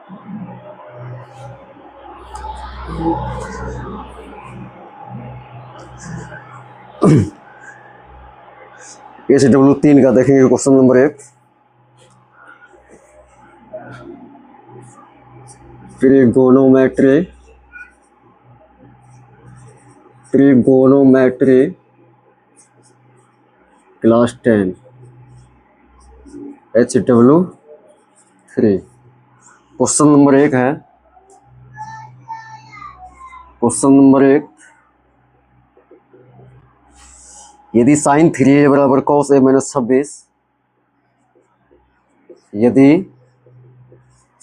HW3 का देखेंगे question number 1। Trigonometry class 10 HW3। Question number 1 है, क्वेश्चन नंबर 1, यदि साइन 3a बराबर cos a माइनस 26, यदि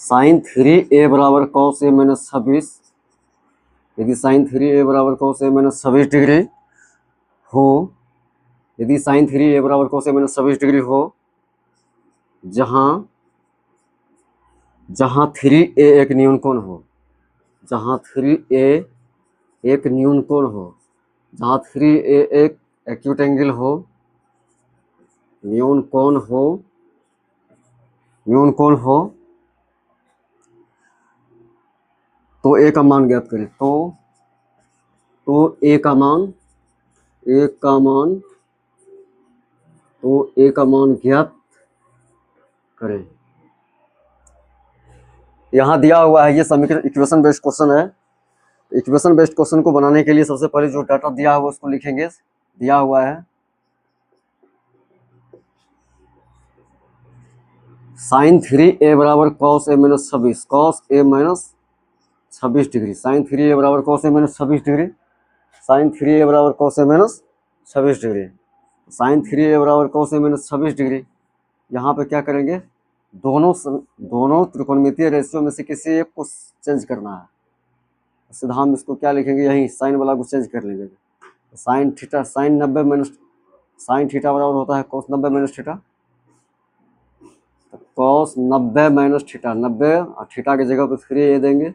साइन 3a बराबर cos a माइनस 26, यदि साइन 3a बराबर cos a माइनस 26 डिग्री हो, यदि साइन 3a बराबर cos a माइनस 26 डिग्री हो, जहां 3a एक न्यून कोण हो, जहां 3a एक न्यून कोण हो, जहां 3a एक एक्यूट एंगल हो, न्यून कोण हो, तो a का मान ज्ञात करें। तो a का मान ज्ञात करें। यहाँ दिया हुआ है, ये समीकरण इक्वेशन बेस्ड क्वेश्चन है। इक्वेशन बेस्ड क्वेश्चन को बनाने के लिए सबसे पहले जो डाटा दिया हुआ उसको लिखेंगे। दिया हुआ है साइन 3a बराबर cos a minus 26, cos a minus 26 degree, sine 3a बराबर cos a minus 26 degree, sine 3a बराबर cos a minus 26 degree, sine 3a बराबर cos a माइनस 26 डिग्री। यहाँ पे क्या करेंगे, दोनों त्रिकोणमितीय रेशियो में से किसी एक को चेंज करना है। सीधा हम इसको क्या लिखेंगे, यहीं साइन वाला को चेंज कर लेंगे। Sine theta, sine 90 minus sine theta बराबर होता है cos 90 माइनस थीटा, तो cos 90 माइनस थीटा, 90 और थीटा की जगह पर 3a देंगे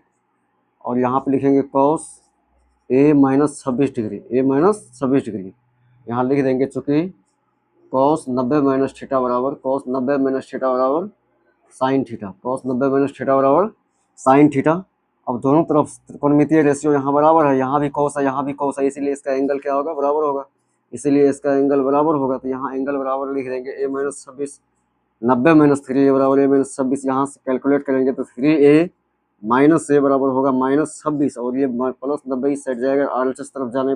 और यहाँ पे लिखेंगे cos a minus 26 degree, a minus 26 degree यहाँ लिख देंगे, चूँकि cos 90 माइनस थीटा बराबर cos 90 माइनस थीटा बराबर sine theta, cos 90 minus theta बराबर साइन थीटा। अब दोनों तरफ त्रिकोणमितीय रेशियो यहाँ बराबर है, यहाँ भी cos है, यहाँ भी cos है, इसीलिए इसका एंगल क्या होगा, बराबर होगा, इसीलिए इसका एंगल बराबर होगा। तो यहाँ एंगल बराबर लिख देंगे a माइनस 26, 90 माइनस 3a बराबर a माइनस 26, यहाँ से कैलकुलेट करेंगे तो 3a माइनस a बराबर होगा माइनस 26, और ये प्लस 90 इस साइड जाएगा, RHS तरफ जाने,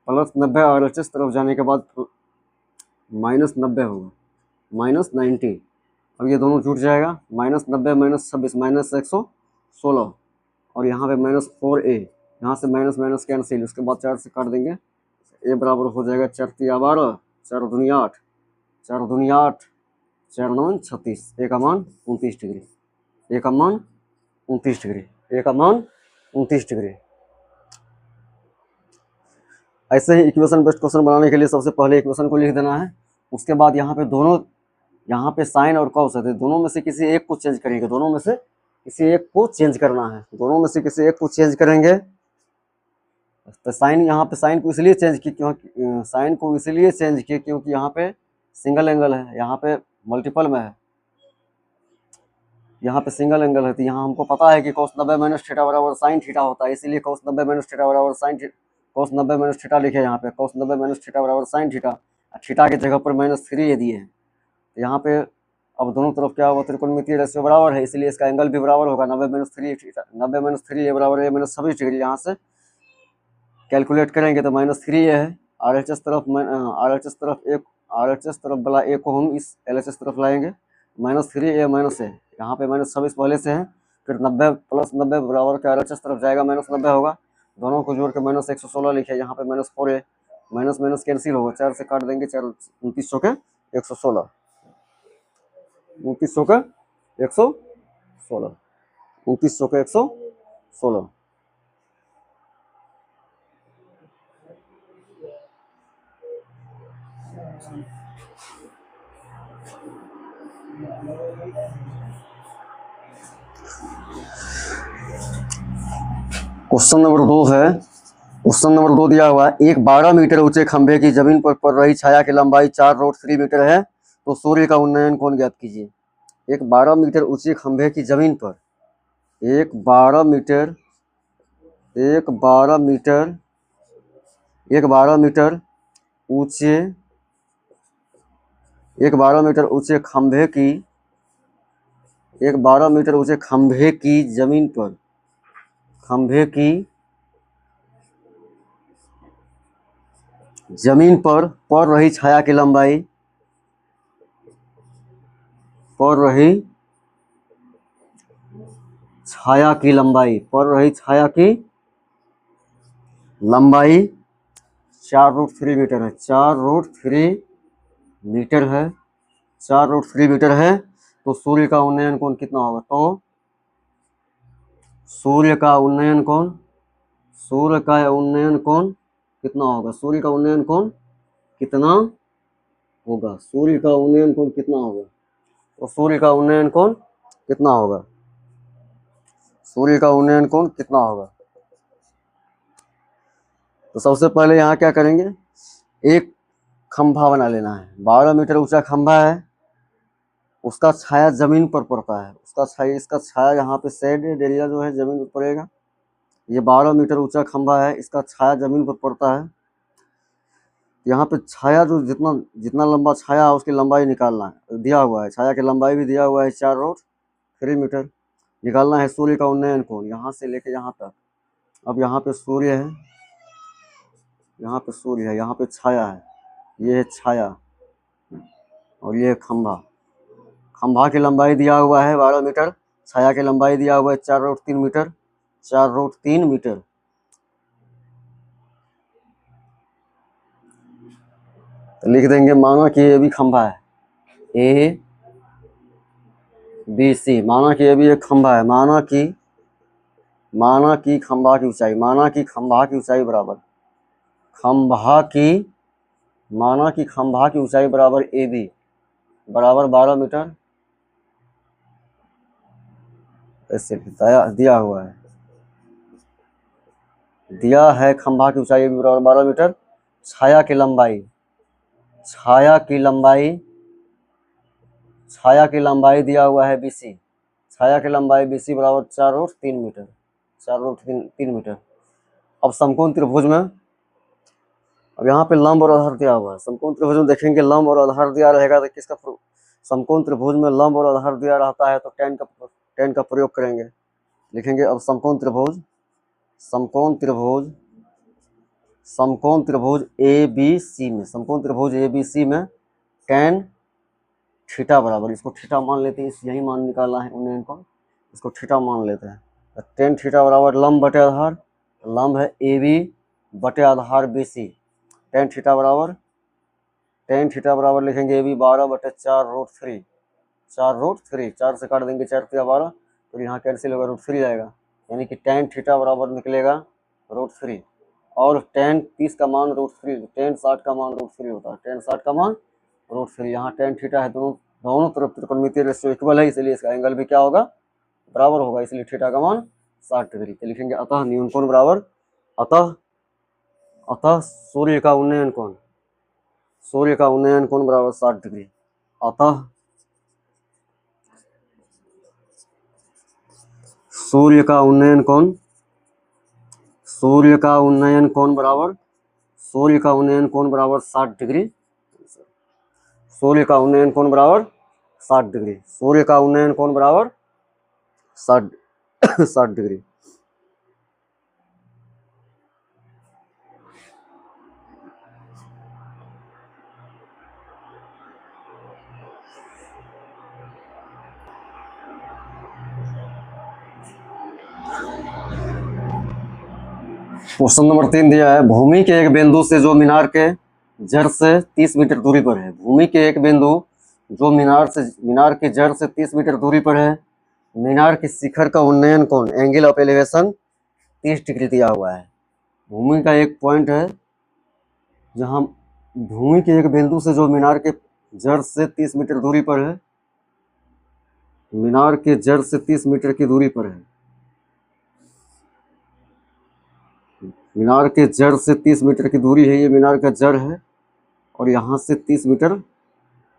प्लस 90 RHS तरफ जाने के बाद माइनस 90 होगा, माइनस 90। अब ये दोनों जुट जाएगा, माइनस 90 माइनस 26 माइनस 116, और यहाँ पे माइनस 4a, यहाँ से माइनस माइनस कैंसिल, उसके बाद 4 से काट देंगे, a बराबर हो जाएगा 4 तिया 12, 4 दूनी 8, 4 दूनी 8, 4 9 36, a का मान 29 डिग्री, a का मान 29 डिग्री, a का मान 29 डिग्री। ऐसे ही इक्वेशन बेस्ड क्वेश्चन बनाने के लिए सबसे पहले इक्वेशन को लिख देना है, उसके बाद यहाँ पे दोनों, यहाँ पे साइन और कॉस है, दोनों में से किसी एक को चेंज करेंगे, दोनों में से किसी एक को चेंज करना है, दोनों में से किसी एक को चेंज करेंगे। तो साइन, यहाँ पे साइन को इसलिए चेंज की, क्योंकि साइन को इसलिए चेंज किए क्योंकि यहाँ पे सिंगल एंगल है, यहाँ पे मल्टीपल में है, यहाँ पे सिंगल एंगल है। तो यहाँ हमको पता है कि cos 90 माइनस थीटा बराबर साइन थीटा होता है, इसीलिए cos 90 माइनस थीटा बराबर साइन, cos 90 माइनस थीटा लिखे, यहाँ पे cos 90 माइनस थीटा बराबर साइन थीटा, थीटा की जगह पर माइनस 3 दिए हैं। तो यहाँ पे अब दोनों तरफ क्या होगा, त्रिकोणमितीय रेशियो बराबर है, इसलिए इसका एंगल भी बराबर होगा, 90 माइनस 3 थीटा, 90 माइनस 3 बराबर a माइनस 26 डिग्री। यहाँ से कैलकुलेट करेंगे तो माइनस 3 है, RHS तरफ वाला a को हम इस LHS तरफ लाएंगे, माइनस 3a माइनस है, यहाँ पे माइनस 26 पहले से है, फिर 90 प्लस 90 बराबर के RHS तरफ जाएगा, माइनस 90 होगा, दोनों को जोड़ के माइनस 116 लिखे, यहाँ पे माइनस 4 है, माइनस माइनस कैंसिल होगा, 4 से काट देंगे, 4 29 के 116, 29 के 116, 29 के 116। क्वेश्चन नंबर 2 है, क्वेश्चन नंबर 2 दिया हुआ है, एक 12 मीटर ऊंचे खंभे की जमीन पर पड़ रही छाया की लंबाई 4√3 मीटर है, तो सूर्य का उन्नयन कोण ज्ञात कीजिए। एक 12 मीटर ऊंचे खंभे की जमीन पर एक 12 मीटर एक 12 मीटर एक 12 मीटर ऊंचे एक 12 मीटर ऊंचे खंभे की एक 12 मीटर ऊंचे खंभे की जमीन पर पड़ रही छाया की लंबाई पड़ रही छाया की लंबाई 4√3 मीटर है। 4√3 मीटर है। 4√3 मीटर है। तो सूर्य का उन्नयन कोण कितना होगा? तो सूर्य का उन्नयन कोण कितना होगा? सूर्य का उन्नयन कोण कितना होगा? सूर्य का उन्नयन कोण कितना होगा? तो सूर्य का उन्नयन कोण कितना होगा? सूर्य का उन्नयन कोण कितना होगा? तो सबसे पहले यहाँ क्या करेंगे, एक खंभा बना लेना है। 12 मीटर ऊंचा खंभा है, उसका छाया जमीन पर पड़ता है। इसका छाया यहाँ पे शेड एरिया जो है जमीन पर पड़ेगा। ये 12 मीटर ऊंचा खंभा है, इसका छाया जमीन पर पड़ता है। यहाँ पे छाया जो जितना लंबा छाया है उसकी लंबाई निकालना है, दिया हुआ है। छाया की लंबाई भी दिया हुआ है 4√3 मीटर। निकालना है सूर्य का उन्नयन कोण यहाँ से लेके यहाँ तक। अब यहाँ पे सूर्य है, यहाँ पे छाया है, ये है छाया और ये है खंभा। खंभा की लंबाई दिया हुआ है 12 मीटर, छाया की लंबाई दिया हुआ है 4√3 मीटर। 4√3 मीटर। तो लिख देंगे, माना कि ये भी खंभा है ABC। माना कि ये भी एक खंभा है। माना कि खंभा की ऊंचाई बराबर खंभा की ऊंचाई बराबर AB बराबर 12 मीटर। ऐसे दिया हुआ है, दिया है खंभा की ऊंचाई बराबर 12 मीटर। छाया की लंबाई दिया हुआ है BC। छाया की लंबाई BC बराबर 4√3 मीटर। 4√3 मीटर। अब समकोण त्रिभुज में, अब यहाँ पे लंब और आधार दिया हुआ है। समकोण त्रिभुज में देखेंगे लंब और आधार दिया रहेगा तो किसका, समकोण त्रिभुज में लंब और आधार दिया रहता है तो tan का प्रयोग करेंगे। लिखेंगे अब समकोण त्रिभुज ABC में tan थीटा बराबर, इसको थीटा मान लेते हैं, यही मान निकालना है उन्नयन को, इसको थीटा मान लेते हैं। tan थीटा बराबर लंब बटे आधार, लंब है AB बटे आधार BC। tan थीटा बराबर लिखेंगे AB 12 बटे 4√3। 4 से काट देंगे, 4 × 12 तो यहाँ कैंसिल होगा, √3 जाएगा। यानी कि tan थीटा बराबर निकलेगा √3। और tan 30 का मान √3, tan 60 का मान √3 होता है। tan 60 का मान √3। यहाँ tan थीटा है, दोनों तरफ त्रिकोणमितीय रेशियो इक्वल है, इसलिए इसका एंगल भी क्या होगा, बराबर होगा, इसलिए थीटा का मान 60 डिग्री। तो लिखेंगे अतः न्यून कोण बराबर, अतः सूर्य का उन्नयन कोण बराबर 60 डिग्री। अतः सूर्य का उन्नयन कोण बराबर 60 डिग्री। सूर्य का उन्नयन कोण बराबर 60 डिग्री। 60 डिग्री। क्वेश्चन नंबर 3 दिया है, भूमि के एक बिंदु से जो मीनार के जड़ से 30 मीटर दूरी पर है। भूमि के एक बिंदु जो मीनार के जड़ से 30 मीटर दूरी पर है, मीनार के शिखर का उन्नयन कोण, एंगल ऑफ एलिवेशन 30 डिग्री दिया हुआ है। भूमि का एक पॉइंट है जहां भूमि के एक बिंदु से जो मीनार के जड़ से 30 मीटर दूरी पर है, मीनार के जड़ से 30 मीटर की दूरी पर है, मीनार के जड़ से 30 मीटर की दूरी है, ये मीनार का जड़ है और यहाँ से 30 मीटर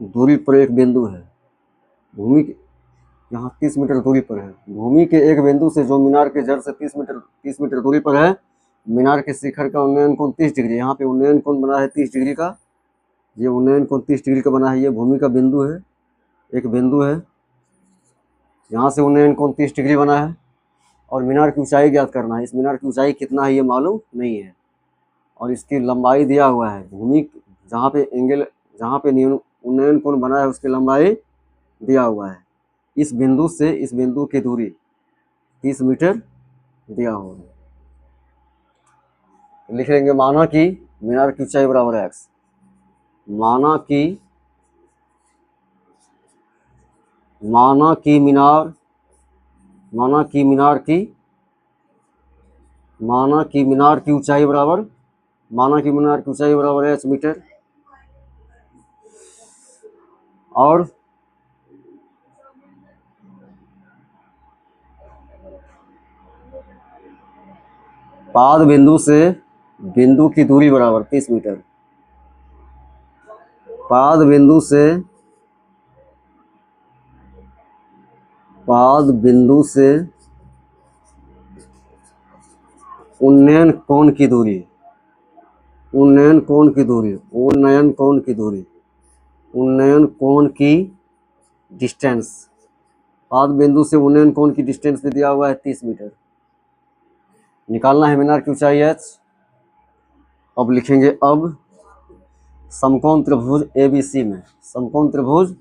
दूरी पर एक बिंदु है। यहाँ 30 मीटर दूरी पर है। भूमि के एक बिंदु से जो मीनार के जड़ से 30 मीटर दूरी पर है, मीनार के शिखर का उन्नयन कोण 30 डिग्री। यहाँ पे उन्नयन कोण बना है 30 डिग्री का, ये उन्नयन कोण 30 डिग्री का बना है। ये भूमि का बिंदु है, एक बिंदु है, यहाँ से उन्नयन कोण 30 डिग्री बना है और मीनार की ऊंचाई ज्ञात करना है। इस मीनार की ऊंचाई कितना है ये मालूम नहीं है और इसकी लंबाई दिया हुआ है। भूमि जहाँ पे उन्नयन कोण बना है उसकी लंबाई दिया हुआ है। इस बिंदु से इस बिंदु की दूरी 30 मीटर दिया हुआ है। लिख लेंगे माना कि मीनार की ऊंचाई बराबर है x। माना कि मीनार की ऊंचाई बराबर h मीटर और पाद बिंदु से बिंदु की दूरी बराबर 30 मीटर। पाद बिंदु से उन्नयन कोण की डिस्टेंस, पाद बिंदु से उन्नयन कोण की डिस्टेंस भी दिया हुआ है 30 मीटर। निकालना है मीनार की ऊंचाई h। अब लिखेंगे अब समकोण त्रिभुज ABC में, अब समकोण त्रिभुज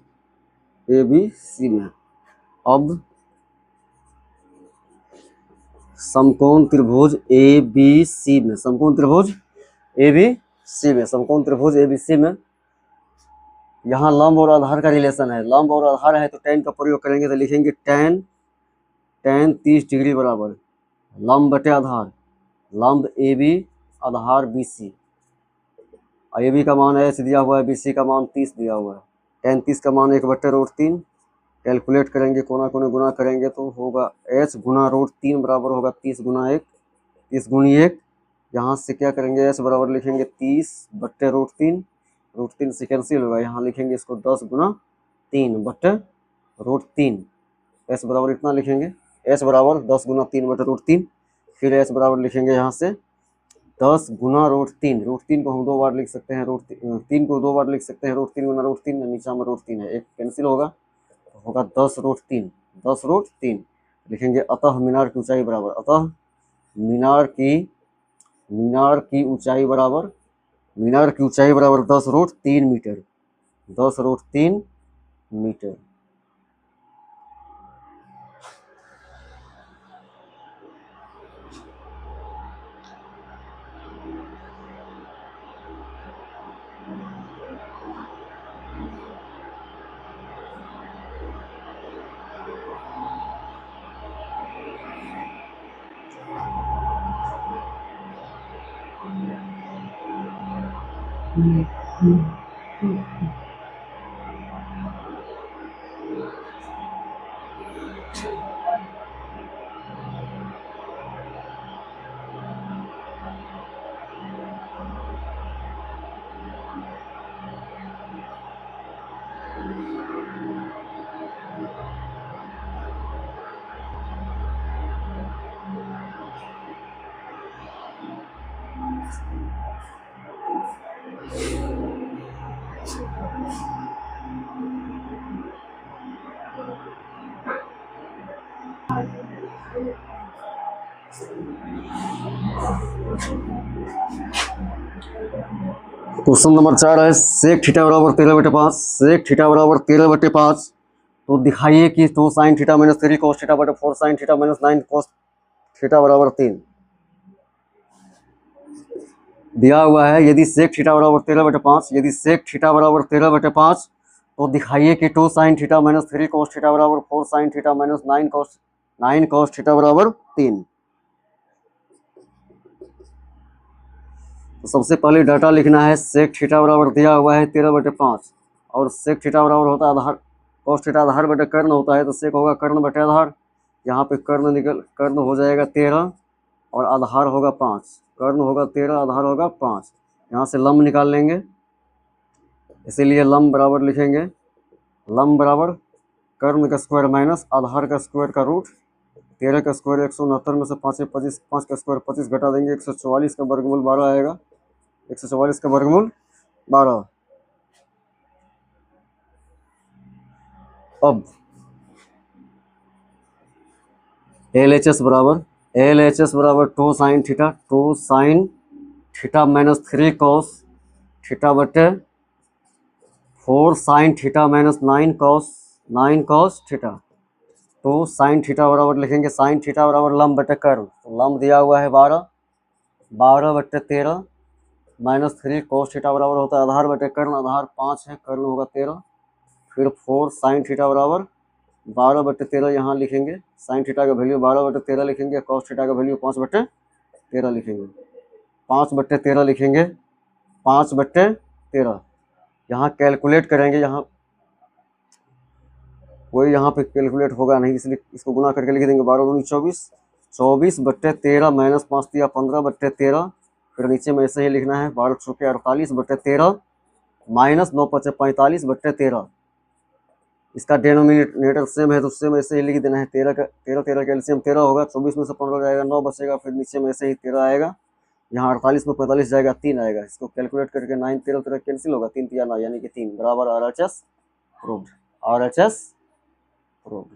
ABC में यहाँ लंब और आधार का रिलेशन है। लंब और आधार है तो tan का प्रयोग करेंगे तो लिखेंगे tan 30 डिग्री बराबर लंब बटे आधार, लंब AB आधार BC। AB का मान h दिया हुआ है, BC का मान 30 दिया हुआ है। tan 30 का मान 1/√3 कैलकुलेट करेंगे, कोना कोने गुना करेंगे तो होगा h गुना √3 बराबर होगा 30 गुना 1, 30 गुनी 1। यहाँ से क्या करेंगे h बराबर लिखेंगे 30/√3, √3 से कैंसिल होगा। यहाँ लिखेंगे इसको 10 गुना 3/√3। h बराबर इतना लिखेंगे, h बराबर 10 गुना 3/√3। फिर h बराबर लिखेंगे यहाँ से 10 गुना √3। √3 को हम 2 बार लिख सकते हैं, √3 को 2 बार लिख सकते हैं। √3 गुना √3, नीचा में √3 है, एक कैंसिल होगा, होगा 10√3 लिखेंगे। अतः मीनार की ऊंचाई बराबर, मीनार की ऊंचाई बराबर 10√3 मीटर, 10√3 मीटर। क्वेश्चन नंबर 4 है सेक थीटा बराबर 13/5। सेक थीटा बराबर 13/5 तो दिखाइए कि 2 sin theta minus 3 cos theta बटे 4 sin theta minus 9 cos theta बराबर 3 दिया हुआ है। यदि सेक थीटा बराबर 13/5 तो दिखाइए कि 2 sin theta minus 3 cos theta बराबर 4 sin theta minus 9 cos theta बराबर 3। तो सबसे पहले डाटा लिखना है। सेक थीटा बराबर दिया हुआ है 13/5 और सेक थीटा बराबर होता है आधार, cos थीटा आधार बटे कर्ण होता है तो सेक होगा कर्ण बटे आधार। यहाँ पे कर्ण हो जाएगा 13 और आधार होगा 5, कर्ण होगा 13 आधार होगा 5। यहाँ से लंब निकाल लेंगे, इसीलिए लंब बराबर लिखेंगे, लंब बराबर कर्ण का स्क्वायर माइनस आधार का स्क्वायर का रूट, 13 का स्क्वायर 169 में से 5 25, 5 का स्क्वायर 25 घटा देंगे 144 का वर्गमूल 12 आएगा, 144 का वर्गमूल 12। अब LHS बराबर 2 sine theta, 2 sine theta minus 3 cos theta बटे 4 sine theta minus 9 cos theta. तो साइन थीटा बराबर लिखेंगे, साइन थीटा बराबर लंब बटे कर्ण, तो लंब दिया हुआ है 12 बटे 13 माइनस 3 कॉस थीटा बराबर होता है आधार बटे कर्ण, आधार 5 है, कर्ण होगा 13, फिर 4 साइन थीटा बराबर 12 बटे 13 यहाँ लिखेंगे, साइन थीटा का वैल्यू 12 बटे 13 लिखेंगे, कॉस थीटा का वैल्यू 5 बटे 13 लिखेंगे, 5 बटे 13 लिखेंगे, 5 बटे 13। यहाँ कैलकुलेट करेंगे, यहाँ कोई यहाँ पे कैलकुलेट होगा नहीं, इसलिए इसको गुना करके लिख देंगे, 12 दूनी 24, 24 बटे 13 माइनस 5 दिया 15 बटे 13, फिर नीचे में ऐसे ही लिखना है 12 चौके 48 बटे 13 माइनस 9 पचे 45 बटे 13। इसका डेनोमिनेटर सेम है तो सेम ऐसे ही लिख देना है, 13 का 13 कैल्शियम 13 होगा, 24 में से 15 जाएगा 9 बचेगा, फिर नीचे में ऐसे ही 13 आएगा, यहाँ 48 में 45 जाएगा 3 आएगा, इसको कैलकुलेट करके 9 13 13 कैंसिल होगा, 3 3 9 यानी कि 3 बराबर RHS प्रूव्ड।